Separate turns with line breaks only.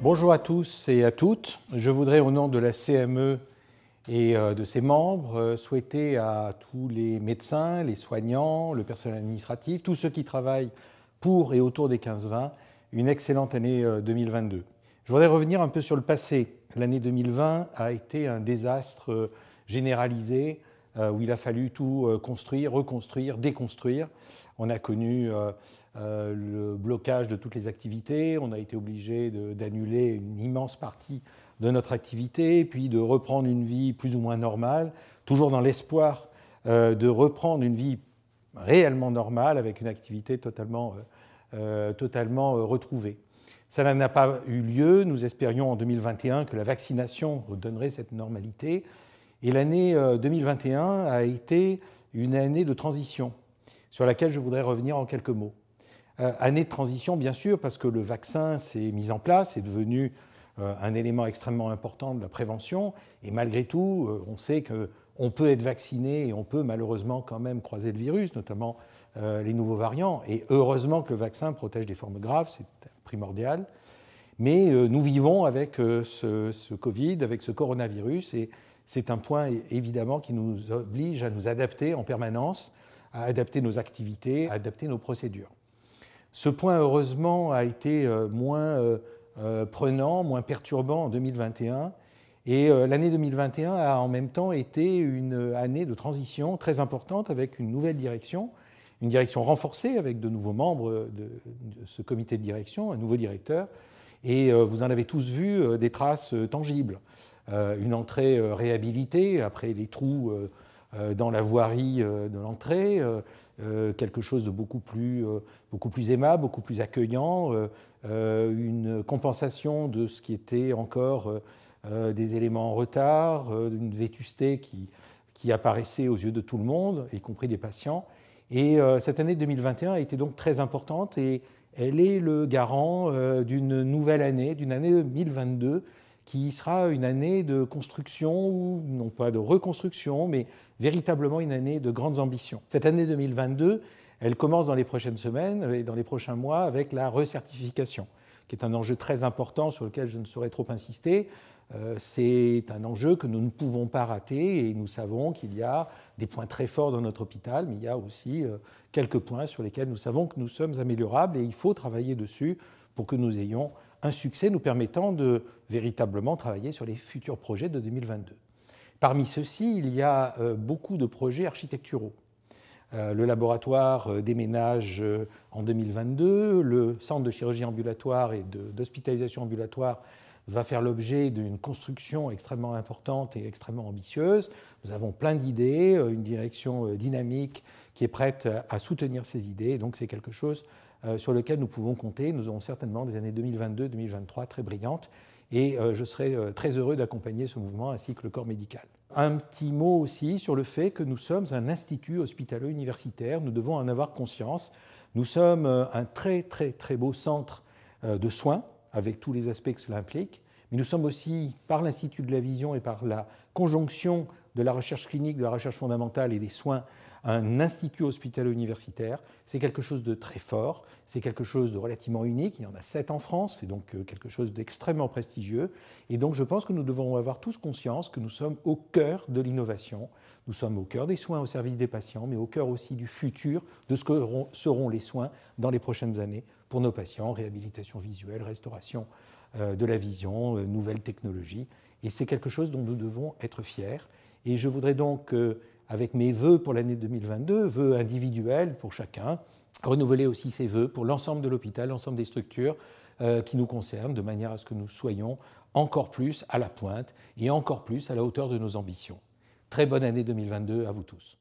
Bonjour à tous et à toutes. Je voudrais, au nom de la CME et de ses membres, souhaiter à tous les médecins, les soignants, le personnel administratif, tous ceux qui travaillent pour et autour des 15-20, une excellente année 2022. Je voudrais revenir un peu sur le passé. L'année 2020 a été un désastre généralisé où il a fallu tout construire, reconstruire, déconstruire. On a connu le blocage de toutes les activités, on a été obligé d'annuler une immense partie de notre activité, puis de reprendre une vie plus ou moins normale, toujours dans l'espoir de reprendre une vie réellement normale avec une activité totalement retrouvée. Ça n'a pas eu lieu. Nous espérions en 2021 que la vaccination redonnerait cette normalité. Et l'année 2021 a été une année de transition sur laquelle je voudrais revenir en quelques mots. Année de transition, bien sûr, parce que le vaccin s'est mis en place, est devenu un élément extrêmement important de la prévention. Et malgré tout, on sait qu'on peut être vacciné et on peut malheureusement quand même croiser le virus, notamment les nouveaux variants. Et heureusement que le vaccin protège des formes graves, c'est primordial. Mais nous vivons avec ce Covid, avec ce coronavirus, et c'est un point évidemment qui nous oblige à nous adapter en permanence, à adapter nos activités, à adapter nos procédures. Ce point, heureusement, a été moins prenant, moins perturbant en 2021. Et l'année 2021 a en même temps été une année de transition très importante avec une nouvelle direction, une direction renforcée avec de nouveaux membres de ce comité de direction, un nouveau directeur. Et vous en avez tous vu des traces tangibles. Une entrée réhabilitée après les trous dans la voirie de l'entrée, quelque chose de beaucoup plus aimable, beaucoup plus accueillant, une compensation de ce qui était encore des éléments en retard, une vétusté qui apparaissait aux yeux de tout le monde, y compris des patients. Et cette année 2021 a été donc très importante et elle est le garant d'une nouvelle année, d'une année 2022, qui sera une année de construction, ou non pas de reconstruction, mais véritablement une année de grandes ambitions. Cette année 2022, elle commence dans les prochaines semaines et dans les prochains mois avec la recertification, qui est un enjeu très important sur lequel je ne saurais trop insister. C'est un enjeu que nous ne pouvons pas rater et nous savons qu'il y a des points très forts dans notre hôpital, mais il y a aussi quelques points sur lesquels nous savons que nous sommes améliorables et il faut travailler dessus pour que nous ayons un succès nous permettant de véritablement travailler sur les futurs projets de 2022. Parmi ceux-ci, il y a beaucoup de projets architecturaux. Le laboratoire déménage en 2022, le centre de chirurgie ambulatoire et d'hospitalisation ambulatoire va faire l'objet d'une construction extrêmement importante et extrêmement ambitieuse. Nous avons plein d'idées, une direction dynamique qui est prête à soutenir ces idées, donc c'est quelque chose sur lequel nous pouvons compter. Nous aurons certainement des années 2022-2023 très brillantes et je serai très heureux d'accompagner ce mouvement ainsi que le corps médical. Un petit mot aussi sur le fait que nous sommes un institut hospitalo-universitaire, nous devons en avoir conscience. Nous sommes un très beau centre de soins avec tous les aspects que cela implique, mais nous sommes aussi, par l'Institut de la Vision et par la conjonction de la recherche clinique, de la recherche fondamentale et des soins, un institut hospitalo-universitaire. C'est quelque chose de très fort, c'est quelque chose de relativement unique. Il y en a 7 en France, c'est donc quelque chose d'extrêmement prestigieux. Et donc je pense que nous devons avoir tous conscience que nous sommes au cœur de l'innovation. Nous sommes au cœur des soins au service des patients, mais au cœur aussi du futur, de ce que seront les soins dans les prochaines années pour nos patients, réhabilitation visuelle, restauration de la vision, nouvelles technologies. Et c'est quelque chose dont nous devons être fiers. Et je voudrais donc, avec mes vœux pour l'année 2022, vœux individuels pour chacun, renouveler aussi ces vœux pour l'ensemble de l'hôpital, l'ensemble des structures qui nous concernent, de manière à ce que nous soyons encore plus à la pointe et encore plus à la hauteur de nos ambitions. Très bonne année 2022 à vous tous.